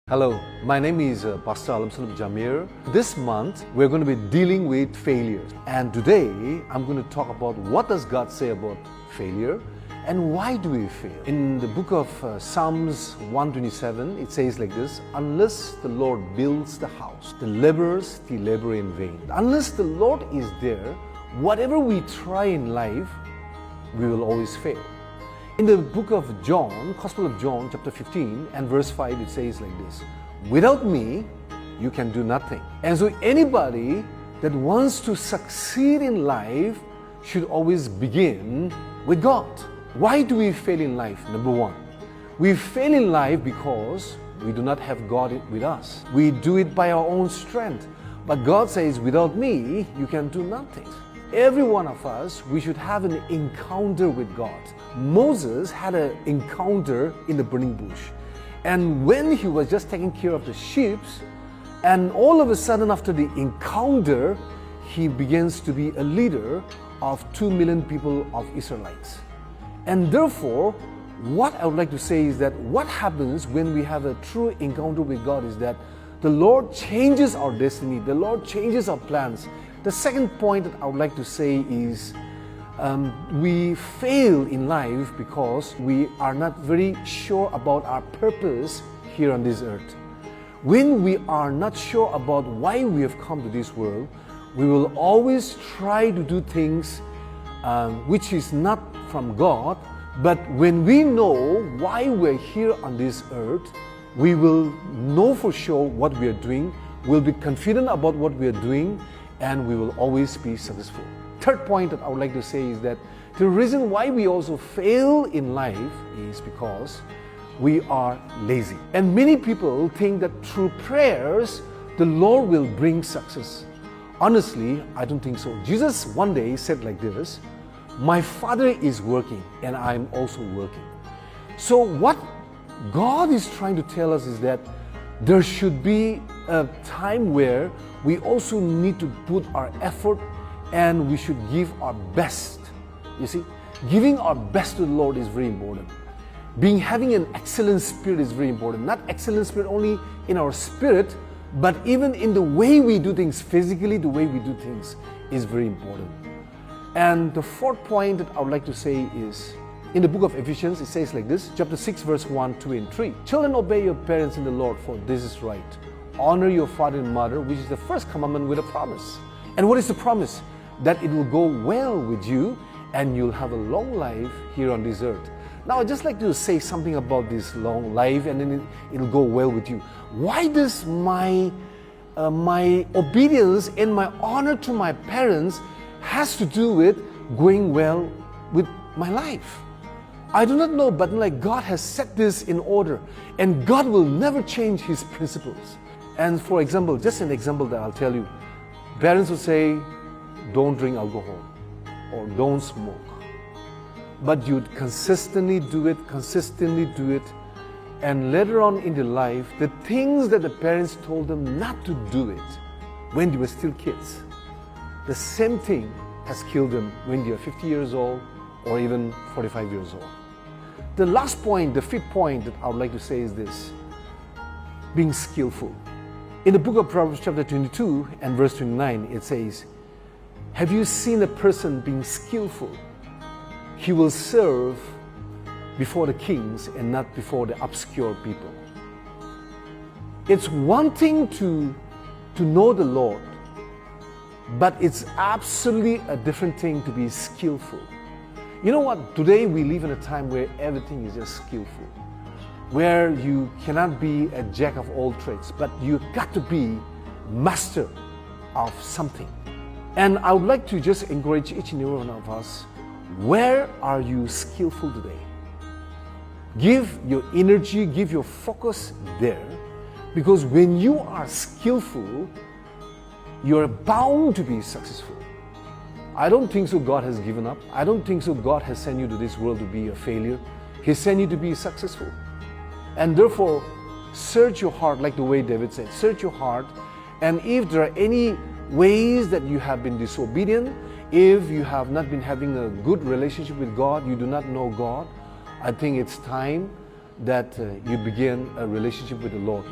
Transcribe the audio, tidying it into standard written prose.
Hello, my name is Pastor Alamsalub Jamir. This month, we're going to be dealing with failures. And today, I'm going to talk about what does God say about failure and why do we fail. In the book of Psalms 127, it says like this: unless the Lord builds the house, the laborers they labor in vain. Unless the Lord is there, whatever we try in life, we will always fail. In the book of John, Gospel of John, chapter 15 and verse 5, it says like this: without me, you can do nothing. And so anybody that wants to succeed in life should always begin with God. Why do we fail in life? Number one, we fail in life because we do not have God with us. We do it by our own strength. But God says, without me, you can do nothing. Every one of us, we should have an encounter with God. Moses had an encounter in the burning bush. And when he was just taking care of the sheep, and all of a sudden after the encounter, he begins to be a leader of 2 million people of Israelites. And therefore, what I would like to say is that what happens when we have a true encounter with God is that the Lord changes our destiny, the Lord changes our plans. The second point that I would like to say is we fail in life because we are not very sure about our purpose here on this earth. When we are not sure about why we have come to this world, we will always try to do things which is not from God. But when we know why we're here on this earth, we will know for sure what we are doing, we'll be confident about what we are doing, and we will always be successful. Third point that I would like to say is that the reason why we also fail in life is because we are lazy. And many people think that through prayers, the Lord will bring success. Honestly, I don't think so. Jesus one day said like this: my Father is working and I'm also working. So what God is trying to tell us is that there should be a time where we also need to put our effort and we should give our best. You see, giving our best to the Lord is very important. Having an excellent spirit is very important. Not excellent spirit only in our spirit, but even in the way we do things physically, the way we do things is very important. And the fourth point that I would like to say is, in the book of Ephesians, it says like this, chapter 6, verse 1, 2, and 3. Children, obey your parents in the Lord, for this is right. Honor your father and mother, which is the first commandment with a promise. And what is the promise? That it will go well with you and you'll have a long life here on this earth. Now, I'd just like to say something about this long life and then it'll go well with you. Why does my obedience and my honor to my parents has to do with going well with my life? I do not know, but like God has set this in order and God will never change His principles. And for example, just an example that I'll tell you, parents will say, don't drink alcohol or don't smoke. But you consistently do it, and later on in their life, the things that the parents told them not to do it when they were still kids, the same thing has killed them when they are 50 years old or even 45 years old. The last point, the fifth point that I would like to say is this: being skillful. In the book of Proverbs chapter 22 and verse 29, it says, have you seen a person being skillful? He will serve before the kings and not before the obscure people. It's one thing to know the Lord, but it's absolutely a different thing to be skillful. You know what? Today we live in a time where everything is just skillful, where you cannot be a jack of all trades, but you got to be master of something. And I would like to just encourage each and every one of us, where are you skillful today? Give your energy, give your focus there, because when you are skillful, you're bound to be successful. I don't think so God has given up. I don't think so God has sent you to this world to be a failure. He sent you to be successful. And therefore, search your heart, like the way David said, search your heart. And if there are any ways that you have been disobedient, if you have not been having a good relationship with God, you do not know God, I think it's time that you begin a relationship with the Lord.